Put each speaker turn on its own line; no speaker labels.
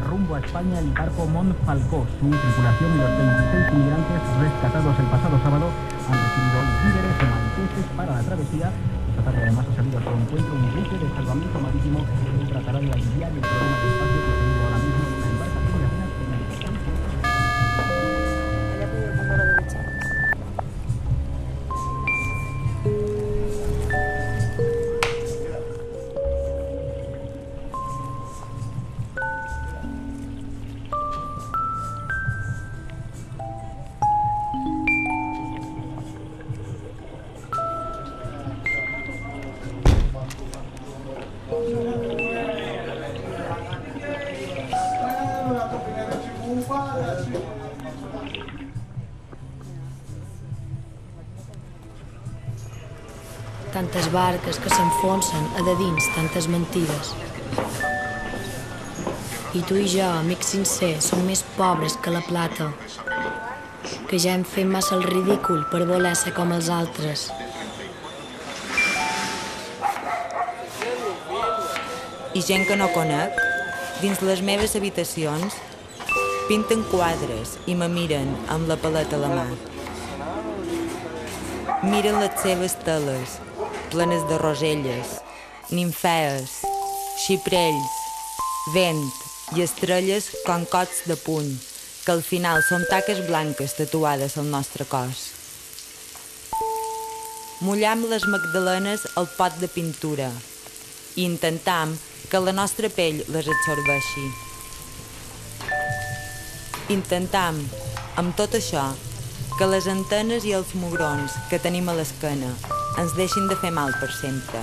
Rumbo a España el barco Montfalcó. Su tripulación y los 26 inmigrantes rescatados el pasado sábado han recibido víveres y maniqueses para la travesía. Esta tarde además ha salido a su encuentro un buque de salvamento marítimo que tratará de aliviar el problema de espacio que tenemos ahora mismo en una embarcación de apenas 25.
Tantes barques que s'enfonsen a de dins tantes mentides. I tu i jo, amics sincers, som més pobres que la plata, que ja hem fet massa el ridícul per voler ser com els altres.
I gent que no conec, dins les meves habitacions, pinten quadres i me miren amb la paleta a la mà. Miren les seves teles, plenes de roselles, nimfees, xiprells, vent i estrelles com cots de puny, que al final són taques blanques tatuades al nostre cos. Mullam les magdalenes al pot de pintura i intentam que la nostra pell les absorbeixi. Intentam, amb tot això, que les antenes i els mugrons que tenim a l'esquena ens deixin de fer mal per sempre.